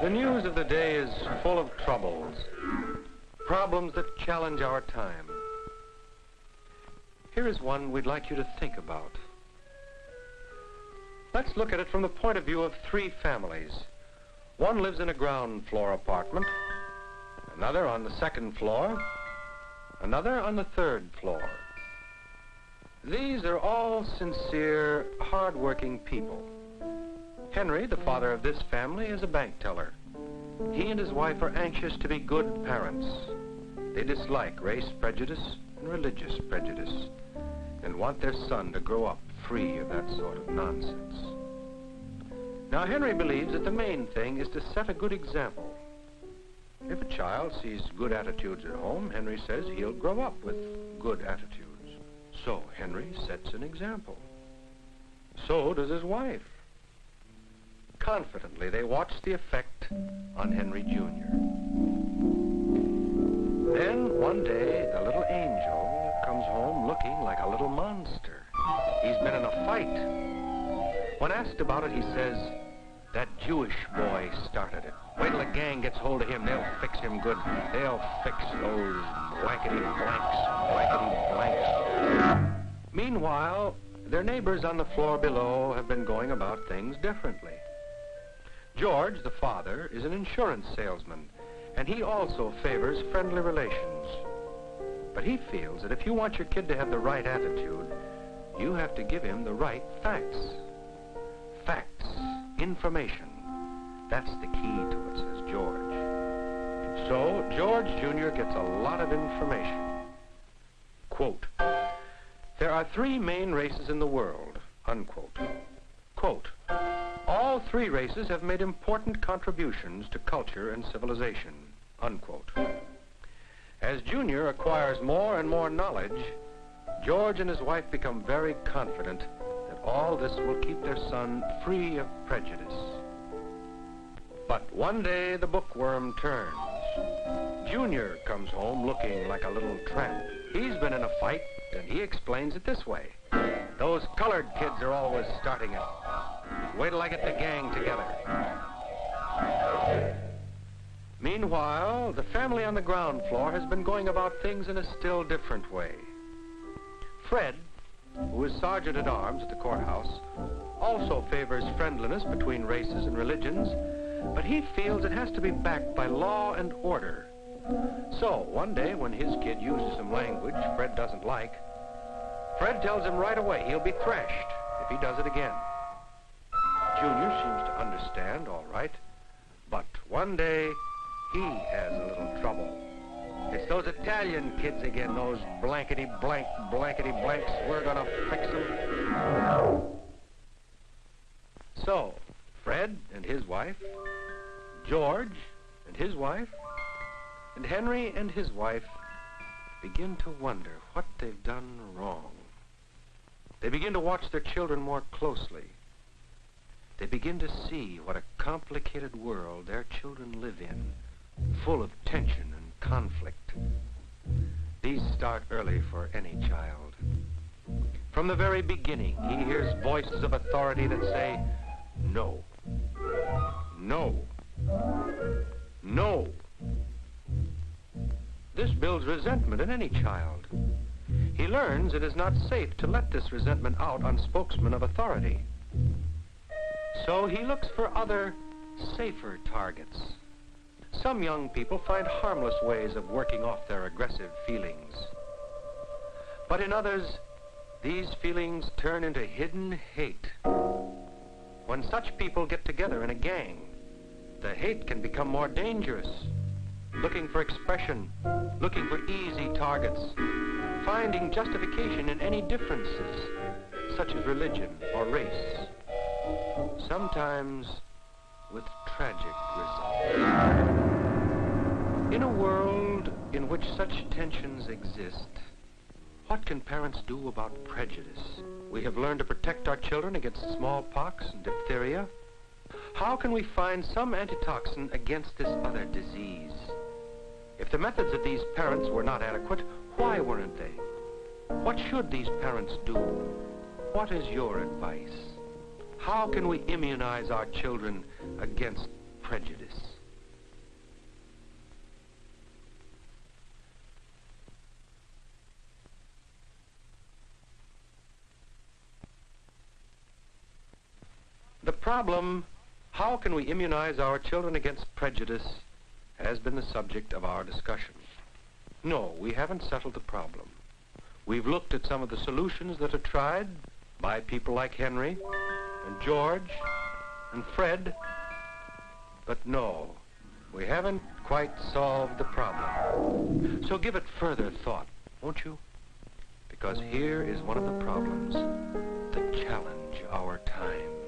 The news of the day is full of troubles, problems that challenge our time. Here is one we'd like you to think about. Let's look at it from the point of view of three families. One lives in a ground floor apartment, another on the second floor, another on the third floor. These are all sincere, hard-working people. Henry, the father of this family, is a bank teller. He and his wife are anxious to be good parents. They dislike race prejudice and religious prejudice and want their son to grow up free of that sort of nonsense. Now, Henry believes that the main thing is to set a good example. If a child sees good attitudes at home, Henry says he'll grow up with good attitudes. So Henry sets an example. So does his wife. Confidently, they watch the effect on Henry Jr. Then, one day, the little angel comes home looking like a little monster. He's been in a fight. When asked about it, he says, "That Jewish boy started it. Wait till the gang gets hold of him, they'll fix him good. They'll fix those blankety-blanks. Meanwhile, their neighbors on the floor below have been going about things differently. George, the father, is an insurance salesman, and he also favors friendly relations. But he feels that if you want your kid to have the right attitude, you have to give him the right facts. Facts, information. That's the key to it, says George. So George Jr. gets a lot of information. Quote, "There are three main races in the world," unquote. Quote, "All three races have made important contributions to culture and civilization," unquote. As Junior acquires more and more knowledge, George and his wife become very confident that all this will keep their son free of prejudice. But one day the bookworm turns. Junior comes home looking like a little tramp. He's been in a fight, and he explains it this way. "Those colored kids are always starting it. Wait till I get the gang together." Meanwhile, the family on the ground floor has been going about things in a still different way. Fred, who is sergeant at arms at the courthouse, also favors friendliness between races and religions, but he feels it has to be backed by law and order. So, one day when his kid uses some language Fred doesn't like, Fred tells him right away he'll be thrashed if he does it again. Junior seems to understand, all right, but one day he has a little trouble. It's those Italian kids again, those blankety-blanks. We're gonna fix them. So, Fred and his wife, George and his wife, and Henry and his wife begin to wonder what they've done wrong. They begin to watch their children more closely. They begin to see what a complicated world their children live in, full of tension and conflict. These start early for any child. From the very beginning, he hears voices of authority that say, "No, no, no." This builds resentment in any child. He learns it is not safe to let this resentment out on spokesmen of authority. So he looks for other, safer targets. Some young people find harmless ways of working off their aggressive feelings. But in others, these feelings turn into hidden hate. When such people get together in a gang, the hate can become more dangerous, looking for expression, looking for easy targets, finding justification in any differences, such as religion or race, sometimes with tragic results. In a world in which such tensions exist, what can parents do about prejudice? We have learned to protect our children against smallpox and diphtheria. How can we find some antitoxin against this other disease? If the methods of these parents were not adequate, why weren't they? What should these parents do? What is your advice? How can we immunize our children against prejudice? problem, how can we immunize our children against prejudice, has been the subject of our discussion. No, we haven't settled the problem. We've looked at some of the solutions that are tried by people like Henry and George and Fred, but no, we haven't quite solved the problem. So give it further thought, won't you? Because here is one of the problems that challenge our time.